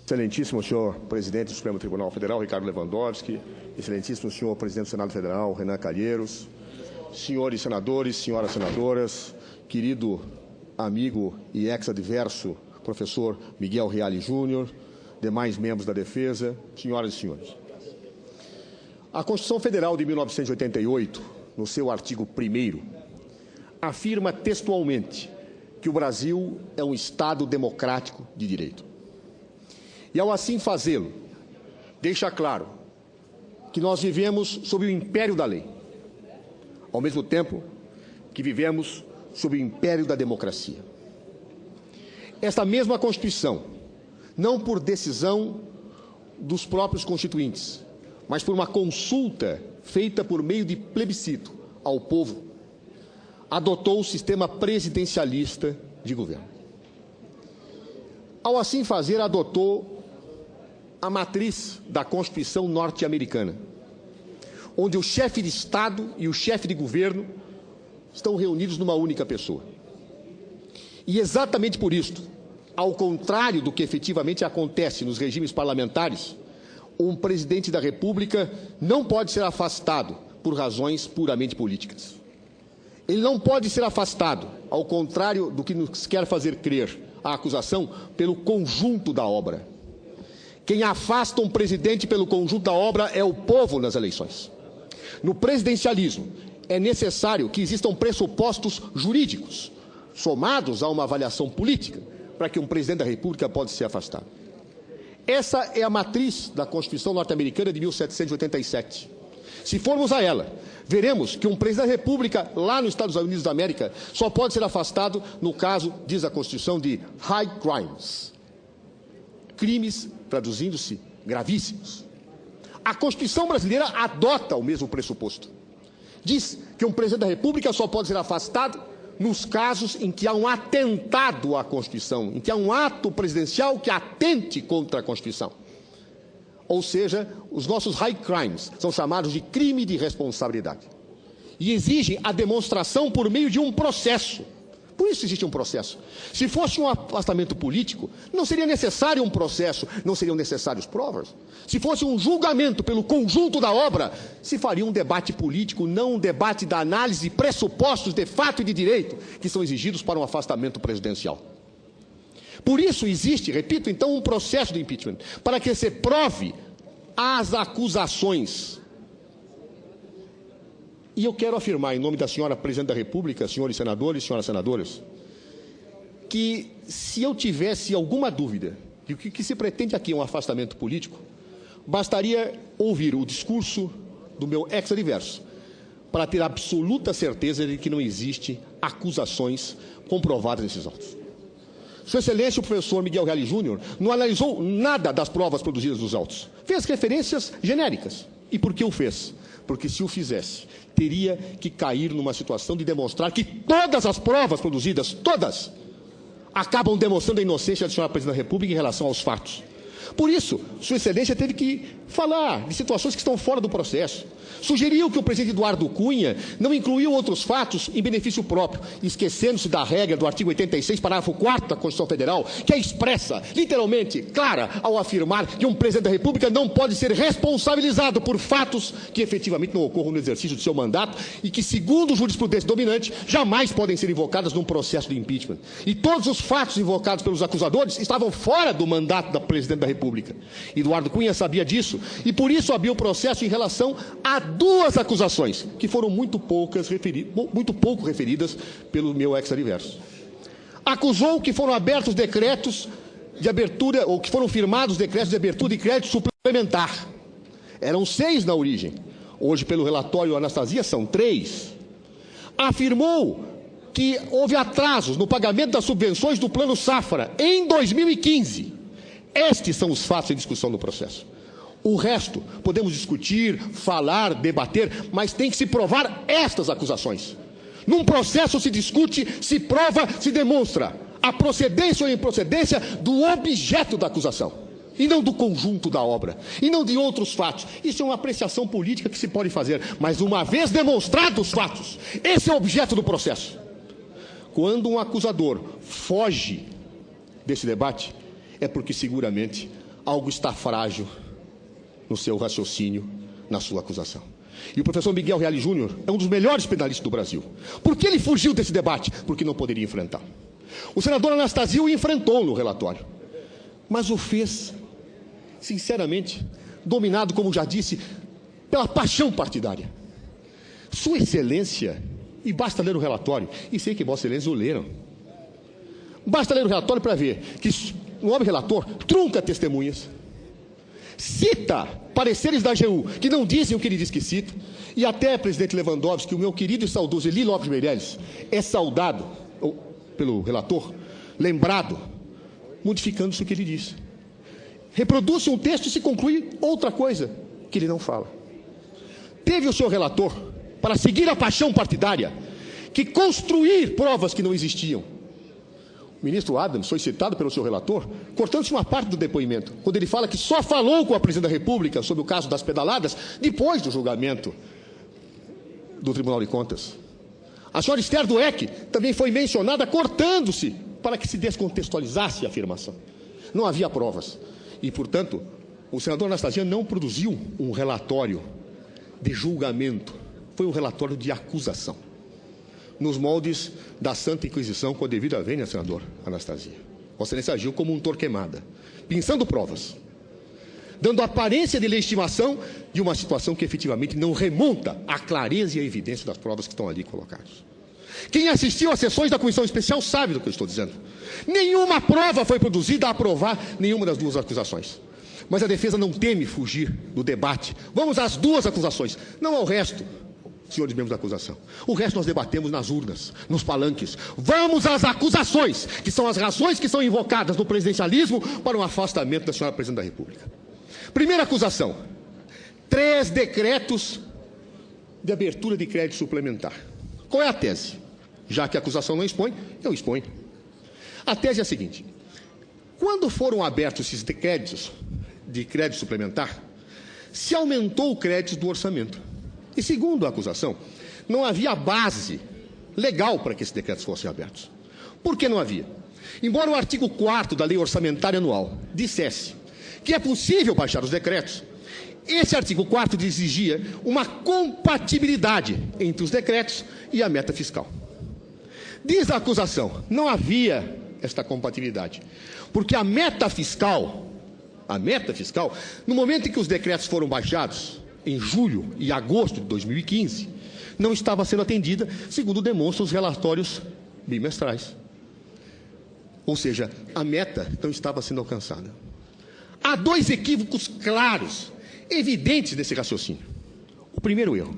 Excelentíssimo senhor presidente do Supremo Tribunal Federal, Ricardo Lewandowski, excelentíssimo senhor presidente do Senado Federal, Renan Calheiros, senhores senadores, senhoras senadoras, querido amigo e ex-adverso professor Miguel Reale Júnior, demais membros da defesa, senhoras e senhores. A Constituição Federal de 1988, no seu artigo 1º, afirma textualmente que o Brasil é um Estado democrático de direito. E, ao assim fazê-lo, deixa claro que nós vivemos sob o império da lei, ao mesmo tempo que vivemos sob o império da democracia. Esta mesma Constituição, não por decisão dos próprios constituintes, mas por uma consulta feita por meio de plebiscito ao povo, adotou o sistema presidencialista de governo. Ao assim fazer, adotou a matriz da Constituição norte-americana, onde o chefe de Estado e o chefe de governo estão reunidos numa única pessoa. E exatamente por isto, ao contrário do que efetivamente acontece nos regimes parlamentares, um presidente da República não pode ser afastado por razões puramente políticas. Ele não pode ser afastado, ao contrário do que nos quer fazer crer a acusação, pelo conjunto da obra. Quem afasta um presidente pelo conjunto da obra é o povo nas eleições. No presidencialismo, é necessário que existam pressupostos jurídicos, somados a uma avaliação política, para que um presidente da República possa ser afastado. Essa é a matriz da Constituição norte-americana de 1787. Se formos a ela, veremos que um presidente da República, lá nos Estados Unidos da América, só pode ser afastado no caso, diz a Constituição, de high crimes. Crimes, traduzindo-se, gravíssimos. A Constituição brasileira adota o mesmo pressuposto. Diz que um presidente da República só pode ser afastado nos casos em que há um atentado à Constituição, em que há um ato presidencial que atente contra a Constituição. Ou seja, os nossos high crimes são chamados de crime de responsabilidade. E exigem a demonstração por meio de um processo. Por isso existe um processo. Se fosse um afastamento político, não seria necessário um processo, não seriam necessárias provas. Se fosse um julgamento pelo conjunto da obra, se faria um debate político, não um debate da análise de pressupostos de fato e de direito que são exigidos para um afastamento presidencial. Por isso existe, repito, então, um processo de impeachment, para que se prove as acusações. E eu quero afirmar, em nome da senhora Presidente da República, senhores senadores e senhoras senadoras, que se eu tivesse alguma dúvida de que o que se pretende aqui é um afastamento político, bastaria ouvir o discurso do meu ex-adverso para ter absoluta certeza de que não existe acusações comprovadas nesses autos. Sua Excelência, o professor Miguel Reale Júnior, não analisou nada das provas produzidas nos autos. Fez referências genéricas. E por que o fez? Porque se o fizesse, teria que cair numa situação de demonstrar que todas as provas produzidas, todas, acabam demonstrando a inocência da senhora Presidente da República em relação aos fatos. Por isso, Sua Excelência teve que falar de situações que estão fora do processo. Sugeriu que o presidente Eduardo Cunha não incluiu outros fatos em benefício próprio, esquecendo-se da regra do artigo 86, parágrafo 4º da Constituição Federal, que é expressa, literalmente, clara, ao afirmar que um presidente da República não pode ser responsabilizado por fatos que efetivamente não ocorram no exercício do seu mandato e que, segundo o jurisprudência dominante, jamais podem ser invocadas num processo de impeachment. E todos os fatos invocados pelos acusadores estavam fora do mandato da Presidente da República. Eduardo Cunha sabia disso e, por isso, abriu o processo em relação a duas acusações, que foram muito pouco referidas pelo meu ex-adverso. Acusou que foram abertos decretos de abertura, ou que foram firmados decretos de abertura de crédito suplementar. Eram 6 na origem. Hoje, pelo relatório Anastasia, são 3. Afirmou que houve atrasos no pagamento das subvenções do Plano Safra em 2015. Estes são os fatos em discussão no processo. O resto, podemos discutir, falar, debater, mas tem que se provar estas acusações. Num processo se discute, se prova, se demonstra a procedência ou improcedência do objeto da acusação, e não do conjunto da obra, e não de outros fatos. Isso é uma apreciação política que se pode fazer, mas uma vez demonstrados os fatos, esse é o objeto do processo. Quando um acusador foge desse debate, é porque seguramente algo está frágil no seu raciocínio, na sua acusação. E o professor Miguel Reale Júnior é um dos melhores penalistas do Brasil. Por que ele fugiu desse debate? Porque não poderia enfrentar. O senador Anastasio o enfrentou no relatório, mas o fez, sinceramente, dominado, como já disse, pela paixão partidária. Sua Excelência, e basta ler o relatório, e sei que Vossa Excelência o leram, basta ler o relatório para ver que o nobre relator trunca testemunhas, cita pareceres da AGU que não dizem o que ele diz que cita, e até, presidente Lewandowski, o meu querido e saudoso Eli Lopes Meirelles é saudado pelo relator, lembrado, modificando-se o que ele disse. Reproduz-se um texto e se conclui outra coisa que ele não fala. Teve o seu relator, para seguir a paixão partidária, que construir provas que não existiam. O ministro Adams foi citado pelo seu relator, cortando-se uma parte do depoimento, quando ele fala que só falou com a presidente da República sobre o caso das pedaladas depois do julgamento do Tribunal de Contas. A senhora Esther Dweck também foi mencionada cortando-se para que se descontextualizasse a afirmação. Não havia provas. E, portanto, o senador Anastasio não produziu um relatório de julgamento. Foi um relatório de acusação, nos moldes da Santa Inquisição, com a devida vênia, senador Anastasio. Vossa Excelência agiu como um Torquemada, pensando provas, dando aparência de legitimação de uma situação que efetivamente não remonta à clareza e à evidência das provas que estão ali colocadas. Quem assistiu às sessões da Comissão Especial sabe do que eu estou dizendo. Nenhuma prova foi produzida a aprovar nenhuma das duas acusações. Mas a defesa não teme fugir do debate. Vamos às duas acusações, não ao resto, senhores membros da acusação. O resto nós debatemos nas urnas, nos palanques. Vamos às acusações, que são as razões que são invocadas no presidencialismo para o afastamento da senhora Presidente da República. Primeira acusação: 3 decretos de abertura de crédito suplementar. Qual é a tese? Já que a acusação não expõe, eu exponho. A tese é a seguinte: quando foram abertos esses decretos de crédito suplementar, se aumentou o crédito do orçamento. E, segundo a acusação, não havia base legal para que esses decretos fossem abertos. Por que não havia? Embora o artigo 4º da Lei Orçamentária Anual dissesse que é possível baixar os decretos, esse artigo 4º exigia uma compatibilidade entre os decretos e a meta fiscal. Diz a acusação, não havia esta compatibilidade, porque a meta fiscal, no momento em que os decretos foram baixados, em julho e agosto de 2015, não estava sendo atendida, segundo demonstram os relatórios bimestrais. Ou seja, a meta não estava sendo alcançada. Há 2 equívocos claros, evidentes nesse raciocínio. O primeiro erro: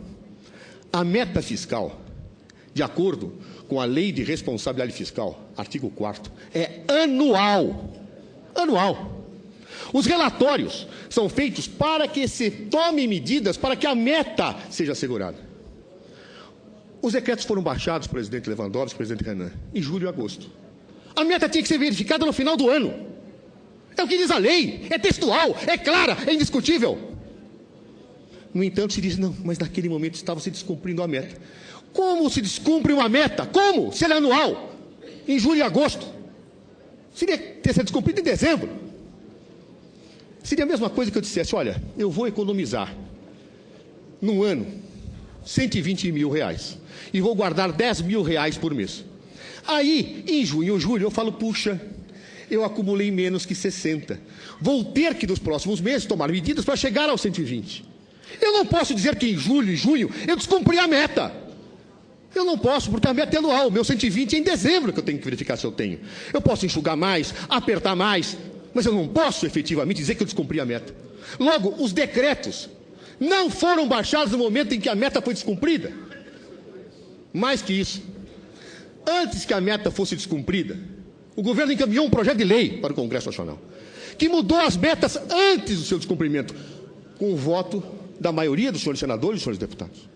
a meta fiscal, de acordo com a Lei de Responsabilidade Fiscal, artigo 4º, é anual. Anual. Os relatórios são feitos para que se tome medidas para que a meta seja assegurada. Os decretos foram baixados, presidente Lewandowski, presidente Renan, em julho e agosto. A meta tinha que ser verificada no final do ano. É o que diz a lei, é textual, é clara, é indiscutível. No entanto, se diz, não, mas naquele momento estava se descumprindo a meta. Como se descumpre uma meta? Como? Se ela é anual, em julho e agosto. Seria ter sido descumprido em dezembro. Seria a mesma coisa que eu dissesse, olha, eu vou economizar, num ano, 120 mil reais, e vou guardar 10 mil reais por mês. Aí, em junho ou julho, eu falo, puxa, eu acumulei menos que 60. Vou ter que, nos próximos meses, tomar medidas para chegar aos 120. Eu não posso dizer que em julho e junho eu descumpri a meta. Eu não posso, porque a meta é anual. O meu 120 é em dezembro que eu tenho que verificar se eu tenho. Eu posso enxugar mais, apertar mais, mas eu não posso efetivamente dizer que eu descumpri a meta. Logo, os decretos não foram baixados no momento em que a meta foi descumprida. Mais que isso, antes que a meta fosse descumprida, o governo encaminhou um projeto de lei para o Congresso Nacional, que mudou as metas antes do seu descumprimento, com o voto da maioria dos senhores senadores e dos senhores deputados.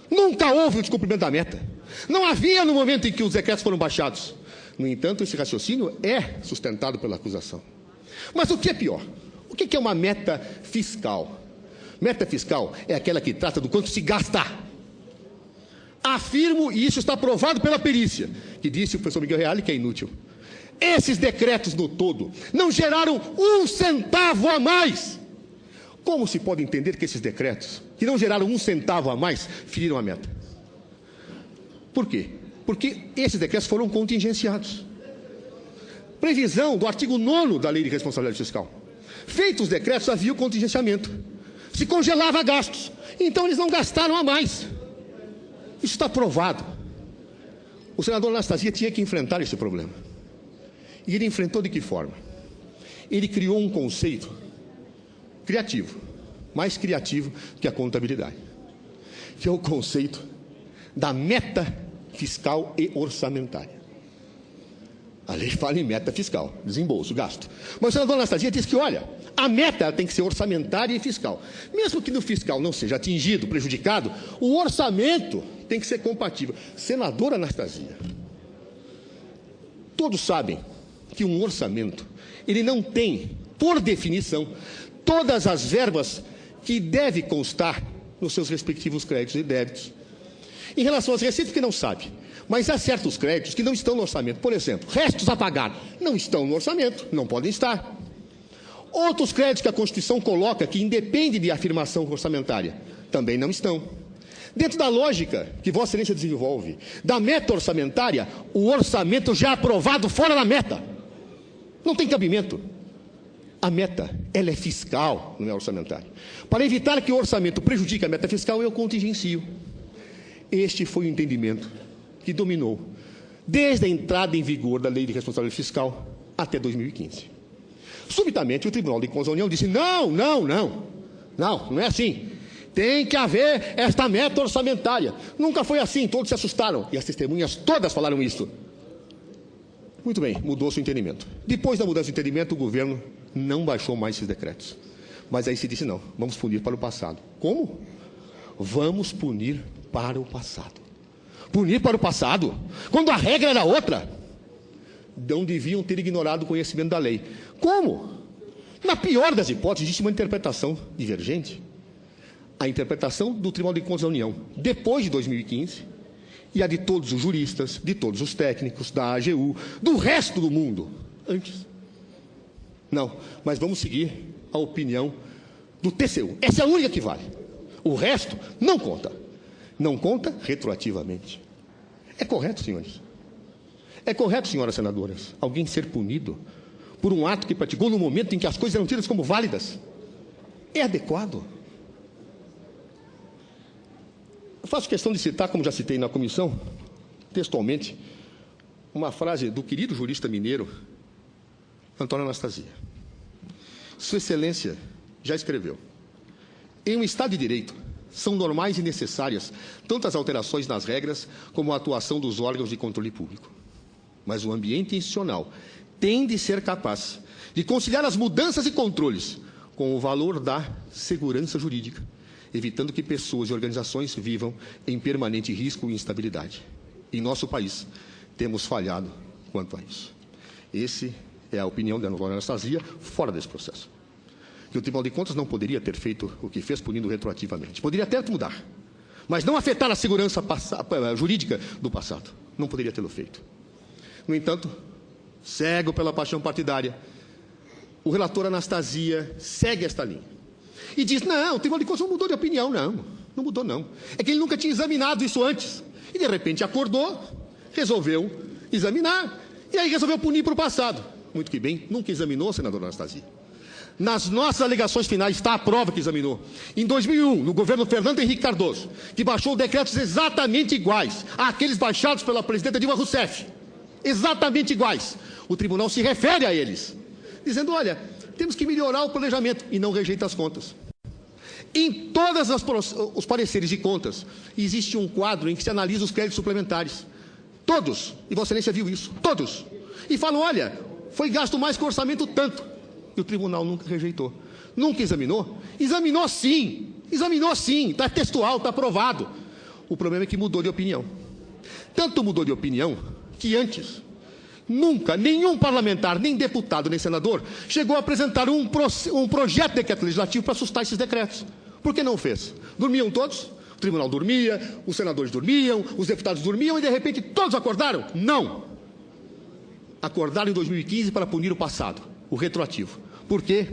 Nunca houve o descumprimento da meta. Não havia no momento em que os decretos foram baixados. No entanto, esse raciocínio é sustentado pela acusação. Mas o que é pior? O que é uma meta fiscal? Meta fiscal é aquela que trata do quanto se gasta. Afirmo, e isso está provado pela perícia, que disse o professor Miguel Reale que é inútil. Esses decretos no todo não geraram um centavo a mais. Como se pode entender que esses decretos, que não geraram um centavo a mais, feriram a meta? Por quê? Porque esses decretos foram contingenciados. Previsão do artigo 9º da Lei de Responsabilidade Fiscal. Feitos os decretos, havia o contingenciamento. Se congelava gastos. Então eles não gastaram a mais. Isso está provado. O senador Anastasia tinha que enfrentar esse problema. E ele enfrentou de que forma? Ele criou um conceito criativo, mais criativo que a contabilidade, que é o conceito da meta fiscal e orçamentária. A lei fala em meta fiscal, desembolso, gasto. Mas o senador Anastasia disse que, olha, a meta tem que ser orçamentária e fiscal. Mesmo que no fiscal não seja atingido, prejudicado, o orçamento tem que ser compatível. Senador Anastasia, todos sabem que um orçamento, ele não tem, por definição, todas as verbas que deve constar nos seus respectivos créditos e débitos. Em relação às receitas, que não sabe, mas há certos créditos que não estão no orçamento. Por exemplo, restos a pagar não estão no orçamento, não podem estar. Outros créditos que a Constituição coloca, que independem de afirmação orçamentária, também não estão. Dentro da lógica que Vossa Excelência desenvolve, da meta orçamentária, o orçamento já aprovado fora da meta. Não tem cabimento. A meta, ela é fiscal, não é orçamentária. Para evitar que o orçamento prejudique a meta fiscal, eu contingencio. Este foi o entendimento que dominou desde a entrada em vigor da Lei de Responsabilidade Fiscal até 2015. Subitamente, o Tribunal de Contas da União disse, não é assim. Tem que haver esta meta orçamentária. Nunca foi assim, todos se assustaram. E as testemunhas todas falaram isso. Muito bem, mudou-se o entendimento. Depois da mudança de entendimento, o governo não baixou mais esses decretos. Mas aí se disse, não, vamos punir para o passado. Como? Vamos punir para o passado. Punir para o passado? Quando a regra era outra? Não deviam ter ignorado o conhecimento da lei. Como? Na pior das hipóteses, existe uma interpretação divergente. A interpretação do Tribunal de Contas da União, depois de 2015, e a de todos os juristas, de todos os técnicos, da AGU, do resto do mundo, antes. Não, mas vamos seguir a opinião do TCU. Essa é a única que vale. O resto não conta. Não conta retroativamente. É correto, senhores? É correto, senhoras senadoras, alguém ser punido por um ato que praticou no momento em que as coisas eram tidas como válidas? É adequado? Eu faço questão de citar, como já citei na comissão, textualmente, uma frase do querido jurista mineiro, Antônio Anastasia. Sua Excelência já escreveu: em um Estado de Direito, são normais e necessárias tanto as alterações nas regras como a atuação dos órgãos de controle público. Mas o ambiente institucional tem de ser capaz de conciliar as mudanças e controles com o valor da segurança jurídica, evitando que pessoas e organizações vivam em permanente risco e instabilidade. Em nosso país, temos falhado quanto a isso. Essa é a opinião da Dona Anastasia, fora desse processo. Que o Tribunal de Contas não poderia ter feito o que fez, punindo retroativamente. Poderia até mudar, mas não afetar a segurança jurídica do passado. Não poderia tê-lo feito. No entanto, cego pela paixão partidária, o relator Anastasia segue esta linha. E diz, não, o Tribunal de Contas não mudou de opinião, não mudou não. É que ele nunca tinha examinado isso antes. E de repente acordou, resolveu examinar, e aí resolveu punir para o passado. Muito que bem, nunca examinou, senador Anastasia. Nas nossas alegações finais está a prova que examinou. Em 2001, no governo Fernando Henrique Cardoso, que baixou decretos exatamente iguais àqueles baixados pela presidenta Dilma Rousseff. Exatamente iguais. O tribunal se refere a eles, dizendo, olha, temos que melhorar o planejamento, e não rejeita as contas. Em todos os pareceres de contas, existe um quadro em que se analisa os créditos suplementares. Todos, e Vossa Excelência viu isso, todos. E falam, olha, foi gasto mais que o orçamento tanto. E o tribunal nunca rejeitou. Nunca examinou? Examinou sim, está textual, está aprovado. O problema é que mudou de opinião. Tanto mudou de opinião que antes, nunca, nenhum parlamentar, nem deputado, nem senador, chegou a apresentar um projeto de decreto legislativo para assustar esses decretos. Por que não fez? Dormiam todos? O tribunal dormia, os senadores dormiam, os deputados dormiam e de repente todos acordaram? Não. acordado em 2015 para punir o passado, o retroativo. Por quê?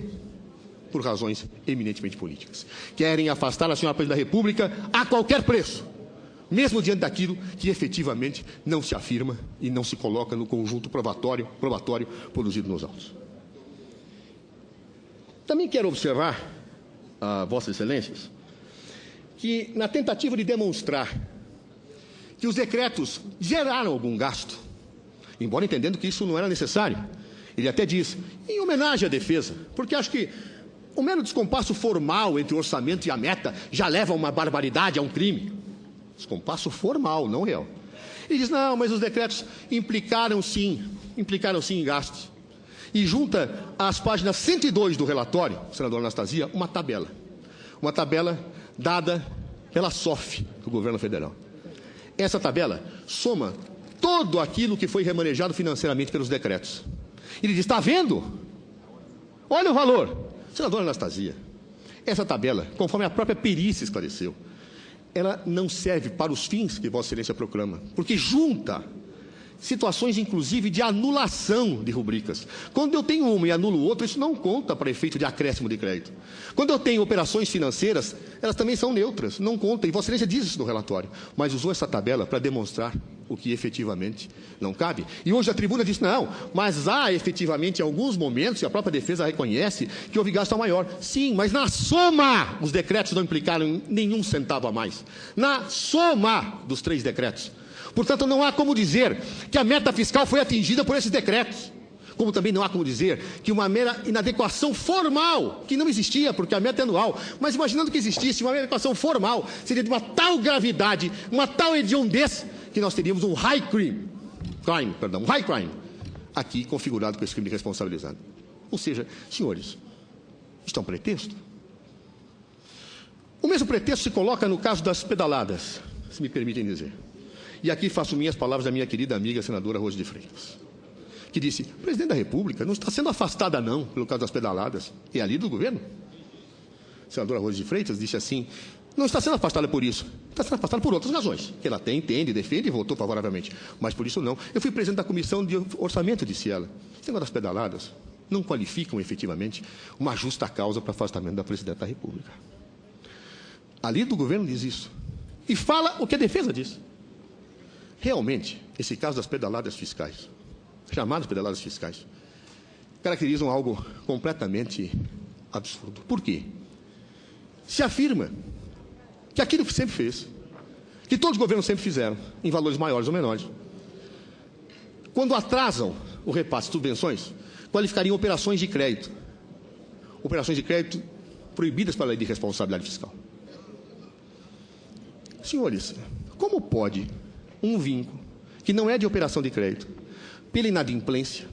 Por razões eminentemente políticas. Querem afastar a senhora Presidente da República a qualquer preço, mesmo diante daquilo que efetivamente não se afirma e não se coloca no conjunto probatório produzido nos autos. Também quero observar, Vossas Excelências, que na tentativa de demonstrar que os decretos geraram algum gasto, embora entendendo que isso não era necessário, ele até diz, em homenagem à defesa, porque acho que o mero descompasso formal entre o orçamento e a meta já leva a uma barbaridade, a um crime. Descompasso formal, não real. Ele diz, não, mas os decretos implicaram sim em gastos. E junta às páginas 102 do relatório, senador Anastasia, uma tabela dada pela SOF do governo federal. Essa tabela soma todo aquilo que foi remanejado financeiramente pelos decretos. Ele diz, está vendo? Olha o valor. Senador Anastasia, essa tabela, conforme a própria perícia esclareceu, ela não serve para os fins que Vossa Excelência proclama, porque junta situações, inclusive, de anulação de rubricas. Quando eu tenho uma e anulo outra, isso não conta para efeito de acréscimo de crédito. Quando eu tenho operações financeiras, elas também são neutras, não conta. E Vossa Excelência diz isso no relatório, mas usou essa tabela para demonstrar o que efetivamente não cabe. E hoje a tribuna diz, não, mas há efetivamente em alguns momentos, e a própria defesa reconhece, que houve gasto maior. Sim, mas na soma, os decretos não implicaram nenhum centavo a mais. Na soma dos 3 decretos. Portanto, não há como dizer que a meta fiscal foi atingida por esses decretos. Como também não há como dizer que uma mera inadequação formal, que não existia, porque a meta é anual, mas imaginando que existisse uma inadequação formal, seria de uma tal gravidade, uma tal hediondez, que nós teríamos um high crime, aqui configurado com esse crime de responsabilizado. Ou seja, senhores, isto é um pretexto? O mesmo pretexto se coloca no caso das pedaladas, se me permitem dizer. E aqui faço minhas palavras da minha querida amiga senadora Rose de Freitas, que disse, o presidente da República não está sendo afastada não, pelo caso das pedaladas, é ali do governo. A senadora Rose de Freitas disse assim, não está sendo afastada por isso, está sendo afastada por outras razões, que ela até entende, defende e votou favoravelmente, mas por isso não. Eu fui presidente da comissão de orçamento, disse ela. Esse negócio das pedaladas não qualificam efetivamente uma justa causa para afastamento da presidente da República. Ali do governo diz isso. E fala o que a defesa diz. Realmente, esse caso das pedaladas fiscais, chamadas pedaladas fiscais, caracterizam algo completamente absurdo. Por quê? Se afirma que aquilo que sempre fez, que todos os governos sempre fizeram, em valores maiores ou menores, quando atrasam o repasse de subvenções, qualificariam operações de crédito. Operações de crédito proibidas pela lei de responsabilidade fiscal. Senhores, como pode um vínculo, que não é de operação de crédito, pela inadimplência,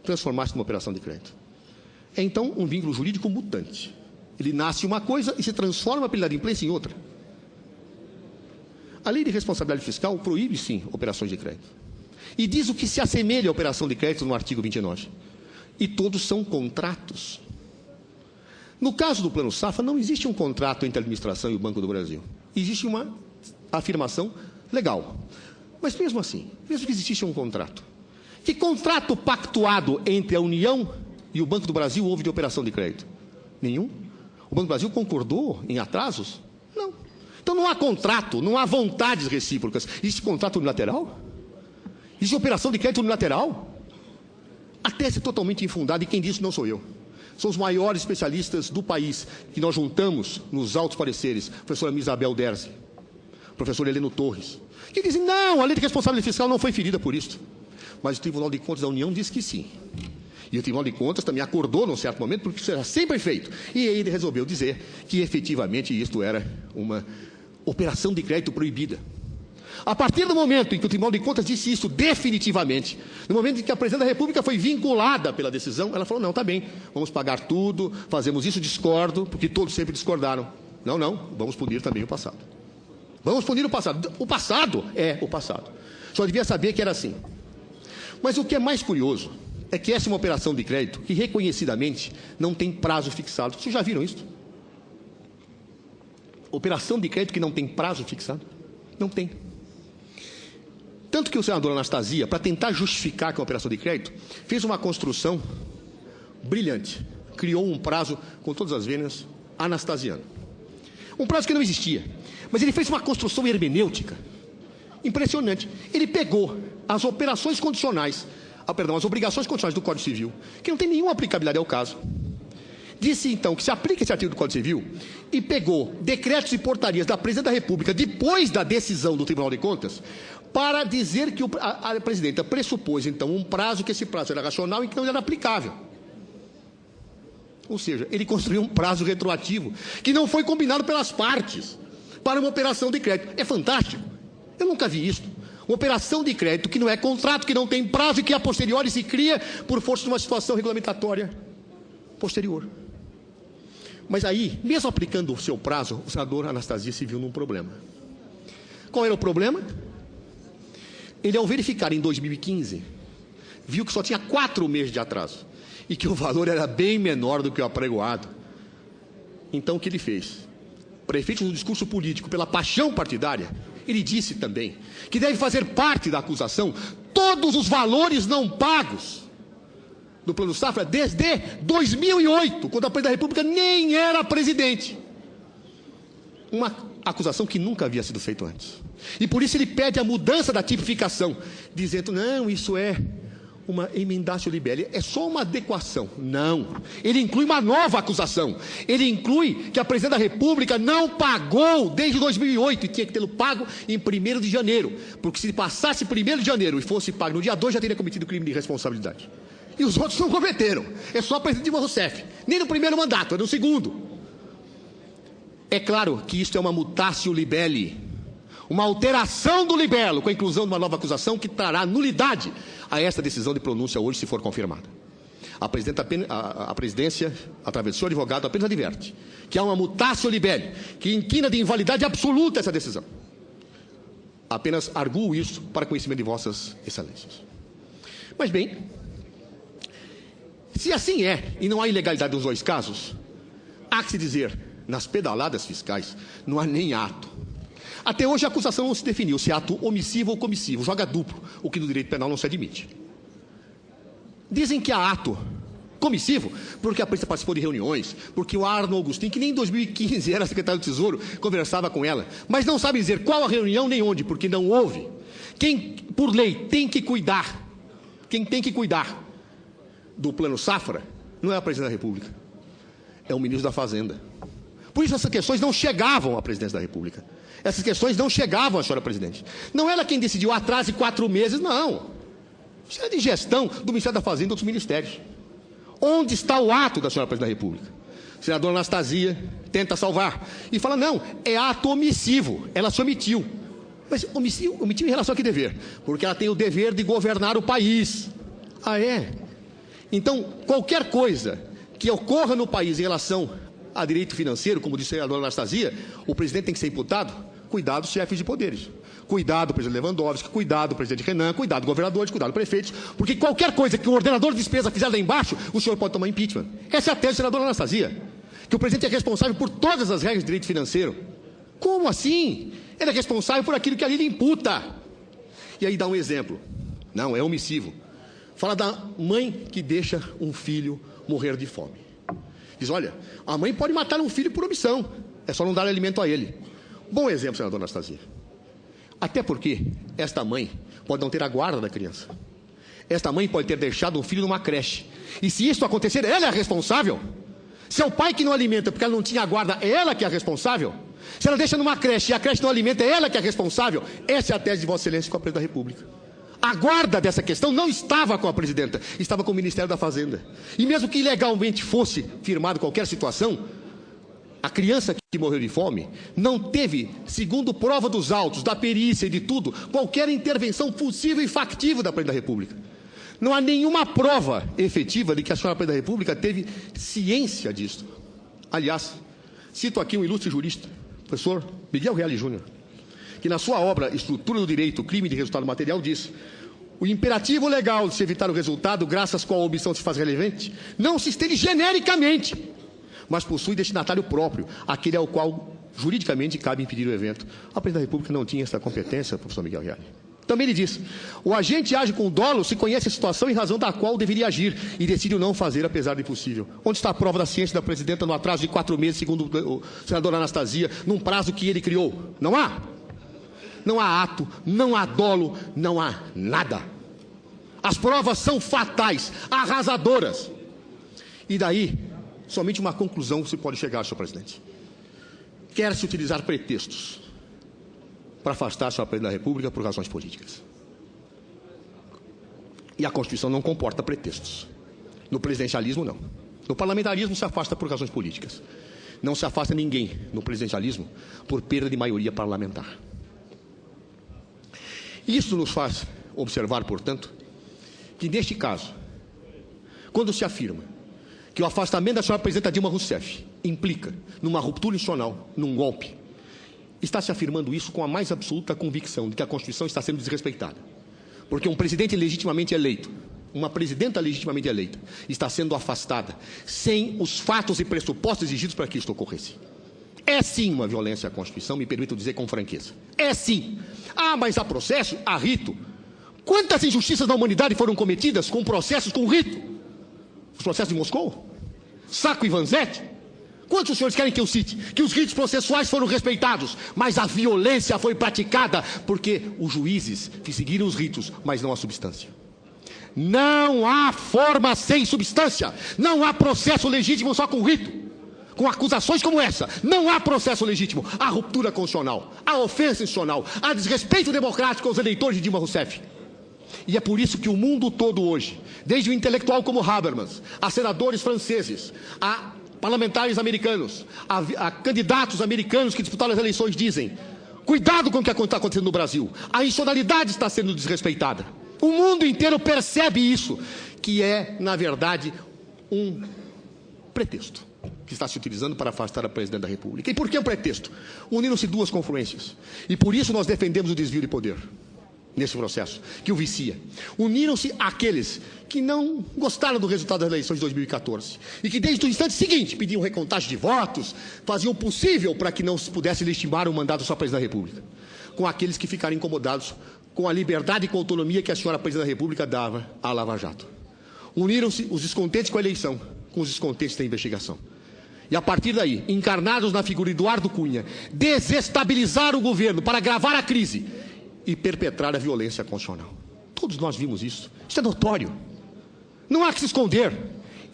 transformar-se numa operação de crédito? É, então, um vínculo jurídico mutante. Ele nasce uma coisa e se transforma pela inadimplência em outra. A lei de responsabilidade fiscal proíbe, sim, operações de crédito. E diz o que se assemelha à operação de crédito no artigo 29. E todos são contratos. No caso do Plano Safra, não existe um contrato entre a administração e o Banco do Brasil. Existe uma afirmação legal. Mas mesmo assim, mesmo que existisse um contrato, que contrato pactuado entre a União e o Banco do Brasil houve de operação de crédito? Nenhum. O Banco do Brasil concordou em atrasos? Não. Então não há contrato, não há vontades recíprocas. Existe contrato unilateral? Existe operação de crédito unilateral? A tese é totalmente infundada e quem disse não sou eu. São os maiores especialistas do país que nós juntamos nos autos pareceres, a professora Isabel Derzi, professor Heleno Torres, que dizem, não, a lei de responsabilidade fiscal não foi ferida por isso. Mas o Tribunal de Contas da União diz que sim. E o Tribunal de Contas também acordou num certo momento, porque isso era sempre feito. E ele resolveu dizer que efetivamente isto era uma operação de crédito proibida. A partir do momento em que o Tribunal de Contas disse isso definitivamente, no momento em que a Presidente da República foi vinculada pela decisão, ela falou, não, está bem, vamos pagar tudo, fazemos isso, discordo, porque todos sempre discordaram. Não, não, vamos punir também o passado. Vamos punir o passado. O passado é o passado. Só devia saber que era assim. Mas o que é mais curioso é que essa é uma operação de crédito que reconhecidamente não tem prazo fixado. Vocês já viram isso? Operação de crédito que não tem prazo fixado? Não tem. Tanto que o senador Anastasia, para tentar justificar que é uma operação de crédito, fez uma construção brilhante. Criou um prazo, com todas as vênias, anastasiano. Um prazo que não existia. Mas ele fez uma construção hermenêutica impressionante. Ele pegou as operações condicionais, as obrigações condicionais do Código Civil, que não tem nenhuma aplicabilidade ao caso. Disse, então, que se aplica esse artigo do Código Civil e pegou decretos e portarias da Presidente da República depois da decisão do Tribunal de Contas para dizer que a Presidenta pressupôs, então, um prazo, que esse prazo era racional e que não era aplicável. Ou seja, ele construiu um prazo retroativo que não foi combinado pelas partes para uma operação de crédito. É fantástico. Eu nunca vi isso. Uma operação de crédito que não é contrato, que não tem prazo e que a posteriori se cria por força de uma situação regulamentatória posterior. Mas aí, mesmo aplicando o seu prazo, o senador Anastasia se viu num problema. Qual era o problema? Ele, ao verificar em 2015, viu que só tinha 4 meses de atraso e que o valor era bem menor do que o apregoado. Então, o que ele fez? Prefeito do discurso político pela paixão partidária, ele disse também que deve fazer parte da acusação todos os valores não pagos do Plano Safra desde 2008, quando a Presidente da República nem era presidente. Uma acusação que nunca havia sido feita antes. E por isso ele pede a mudança da tipificação, dizendo, não, isso é uma emendatio libelli, é só uma adequação. Não, ele inclui uma nova acusação. Ele inclui que a Presidente da República não pagou desde 2008 e tinha que tê-lo pago em 1º de janeiro, porque se passasse 1º de janeiro e fosse pago no dia 2, já teria cometido crime de responsabilidade. E os outros não cometeram. É só a Presidente Dilma Rousseff. Nem no primeiro mandato, é no segundo. É claro que isto é uma mutatio libelli, uma alteração do libelo, com a inclusão de uma nova acusação que trará nulidade a esta decisão de pronúncia hoje, se for confirmada. A presidência, através do seu advogado, apenas adverte que há uma mutatio libelli, que inquina de invalidade absoluta essa decisão. Apenas arguo isso para conhecimento de vossas excelências. Mas bem, se assim é, e não há ilegalidade nos 2 casos, há que se dizer, nas pedaladas fiscais, não há nem ato. Até hoje a acusação não se definiu se é ato omissivo ou comissivo, joga duplo, o que no direito penal não se admite. Dizem que há ato comissivo, porque a Presidenta participou de reuniões, porque o Arno Agostinho, que nem em 2015 era secretário do Tesouro, conversava com ela, mas não sabe dizer qual a reunião nem onde, porque não houve. Quem, por lei, tem que cuidar, quem tem que cuidar do Plano Safra, não é a Presidente da República, é o Ministro da Fazenda. Por isso essas questões não chegavam à Presidência da República. Essas questões não chegavam à senhora Presidente. Não era quem decidiu atrase 4 meses, não. Isso é de gestão do Ministério da Fazenda e outros ministérios. Onde está o ato da senhora Presidente da República? A senadora Anastasia tenta salvar e fala, não, é ato omissivo, ela se omitiu. Mas omitiu em relação a que dever? Porque ela tem o dever de governar o país. Ah, é? Então, qualquer coisa que ocorra no país em relação a direito financeiro, como disse a senadora Anastasia, o presidente tem que ser imputado? Cuidado, chefes de poderes. Cuidado, presidente Lewandowski, cuidado, presidente Renan, cuidado, governadores, cuidado, prefeitos, porque qualquer coisa que o ordenador de despesa fizer lá embaixo, o senhor pode tomar impeachment. Essa é a tese da senadora Anastasia, que o presidente é responsável por todas as regras de direito financeiro. Como assim? Ele é responsável por aquilo que a lei lhe imputa. E aí dá um exemplo. Não, é omissivo. Fala da mãe que deixa um filho morrer de fome. Diz, olha, a mãe pode matar um filho por omissão, é só não dar alimento a ele. Bom exemplo, senadora Anastasia. Até porque esta mãe pode não ter a guarda da criança. Esta mãe pode ter deixado um filho numa creche. E se isso acontecer, ela é a responsável? Se é o pai que não alimenta porque ela não tinha a guarda, é ela que é a responsável? Se ela deixa numa creche e a creche não alimenta, é ela que é a responsável? Essa é a tese de Vossa Excelência com a Presidente da República. A guarda dessa questão não estava com a Presidenta, estava com o Ministério da Fazenda. E mesmo que ilegalmente fosse firmado qualquer situação, a criança que morreu de fome não teve, segundo prova dos autos, da perícia e de tudo, qualquer intervenção possível e factível da Presidente da República. Não há nenhuma prova efetiva de que a senhora Presidente da República teve ciência disso. Aliás, cito aqui um ilustre jurista, professor Miguel Reale Júnior, que na sua obra Estrutura do Direito, Crime de Resultado Material, diz: o imperativo legal de se evitar o resultado, graças a qual a omissão se faz relevante, não se estende genericamente, mas possui destinatário próprio, aquele ao qual juridicamente cabe impedir o evento. A Presidente da República não tinha essa competência, professor Miguel Reale. Também ele diz: o agente age com dolo se conhece a situação em razão da qual deveria agir e decide o não fazer, apesar do impossível. Onde está a prova da ciência da presidenta no atraso de 4 meses, segundo o senador Anastasia, num prazo que ele criou? Não há. Não há ato, não há dolo, não há nada. As provas são fatais, arrasadoras. E daí, somente uma conclusão se pode chegar, senhor presidente. Quer-se utilizar pretextos para afastar o senhor presidente da República por razões políticas. E a Constituição não comporta pretextos. No presidencialismo, não. No parlamentarismo se afasta por razões políticas. Não se afasta ninguém no presidencialismo por perda de maioria parlamentar. Isso nos faz observar, portanto, que neste caso, quando se afirma que o afastamento da senhora presidenta Dilma Rousseff implica numa ruptura institucional, num golpe, está se afirmando isso com a mais absoluta convicção de que a Constituição está sendo desrespeitada. Porque um presidente legitimamente eleito, uma presidenta legitimamente eleita, está sendo afastada sem os fatos e pressupostos exigidos para que isto ocorresse. É sim uma violência à Constituição, me permito dizer com franqueza. É sim. Ah, mas há processo, há rito. Quantas injustiças da humanidade foram cometidas com processos com rito? Os processos de Moscou? Sacco e Vanzetti? Quantos os senhores querem que eu cite? Que os ritos processuais foram respeitados, mas a violência foi praticada porque os juízes seguiram os ritos, mas não a substância. Não há forma sem substância. Não há processo legítimo só com rito. Com acusações como essa, não há processo legítimo. Há ruptura constitucional, há ofensa institucional, há desrespeito democrático aos eleitores de Dilma Rousseff. E é por isso que o mundo todo hoje, desde o intelectual como Habermas, a senadores franceses, a parlamentares americanos, a candidatos americanos que disputaram as eleições dizem: cuidado com o que está acontecendo no Brasil, a institucionalidade está sendo desrespeitada. O mundo inteiro percebe isso, que é, na verdade, um pretexto que está se utilizando para afastar a presidente da República. E por que um pretexto? Uniram-se duas confluências. E por isso nós defendemos o desvio de poder nesse processo, que o vicia. Uniram-se aqueles que não gostaram do resultado das eleições de 2014 e que desde o instante seguinte pediam recontagem de votos, faziam o possível para que não se pudesse legitimar o mandato só presidente da República, com aqueles que ficaram incomodados com a liberdade e com a autonomia que a senhora presidente da República dava à Lava Jato. Uniram-se os descontentes com a eleição com os descontentes da investigação. E a partir daí, encarnados na figura de Eduardo Cunha, desestabilizar o governo para agravar a crise e perpetrar a violência constitucional. Todos nós vimos isso. Isso é notório. Não há que se esconder.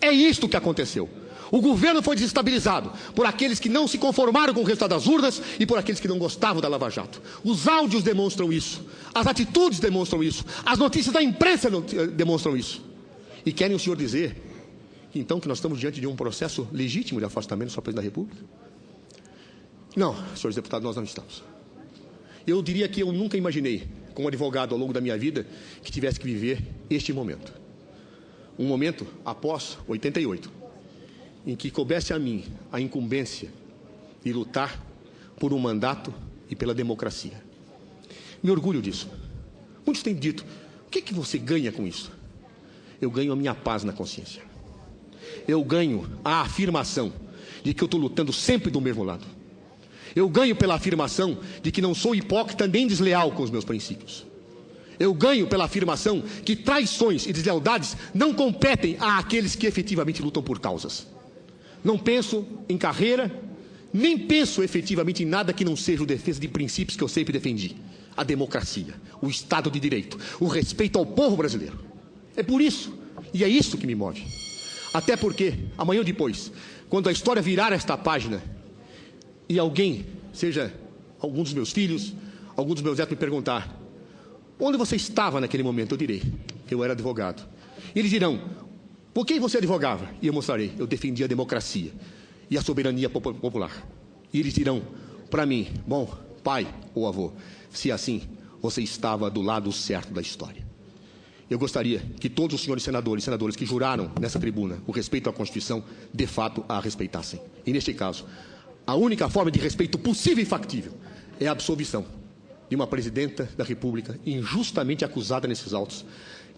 É isto que aconteceu. O governo foi desestabilizado por aqueles que não se conformaram com o resultado das urnas e por aqueles que não gostavam da Lava Jato. Os áudios demonstram isso. As atitudes demonstram isso. As notícias da imprensa demonstram isso. E querem o senhor dizer então que nós estamos diante de um processo legítimo de afastamento do senhor presidente da República? Não, senhores deputados, nós não estamos. Eu diria que eu nunca imaginei, como advogado ao longo da minha vida, que tivesse que viver este momento. Um momento após 88, em que coubesse a mim a incumbência de lutar por um mandato e pela democracia. Me orgulho disso. Muitos têm dito: o que você ganha com isso? Eu ganho a minha paz na consciência. Eu ganho a afirmação de que eu estou lutando sempre do mesmo lado. Eu ganho pela afirmação de que não sou hipócrita nem desleal com os meus princípios. Eu ganho pela afirmação que traições e deslealdades não competem àqueles que efetivamente lutam por causas. Não penso em carreira, nem penso efetivamente em nada que não seja a defesa de princípios que eu sempre defendi. A democracia, o Estado de Direito, o respeito ao povo brasileiro. É por isso, e é isso que me move. Até porque, amanhã ou depois, quando a história virar esta página e alguém, seja algum dos meus filhos, algum dos meus netos me perguntar: onde você estava naquele momento? Eu direi: eu era advogado. E eles dirão: por que você advogava? E eu mostrarei: eu defendia a democracia e a soberania popular. E eles dirão para mim: bom, pai ou avô, se assim, você estava do lado certo da história. Eu gostaria que todos os senhores senadores e senadoras que juraram nessa tribuna o respeito à Constituição, de fato a respeitassem. E neste caso, a única forma de respeito possível e factível é a absolvição de uma presidenta da República injustamente acusada nesses autos,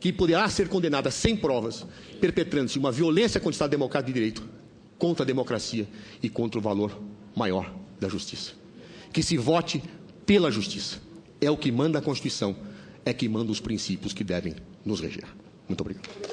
que poderá ser condenada sem provas, perpetrando-se uma violência contra o Estado Democrático de Direito, contra a democracia e contra o valor maior da justiça. Que se vote pela justiça. É o que manda a Constituição, é que manda os princípios que devem nos reger. Muito obrigado.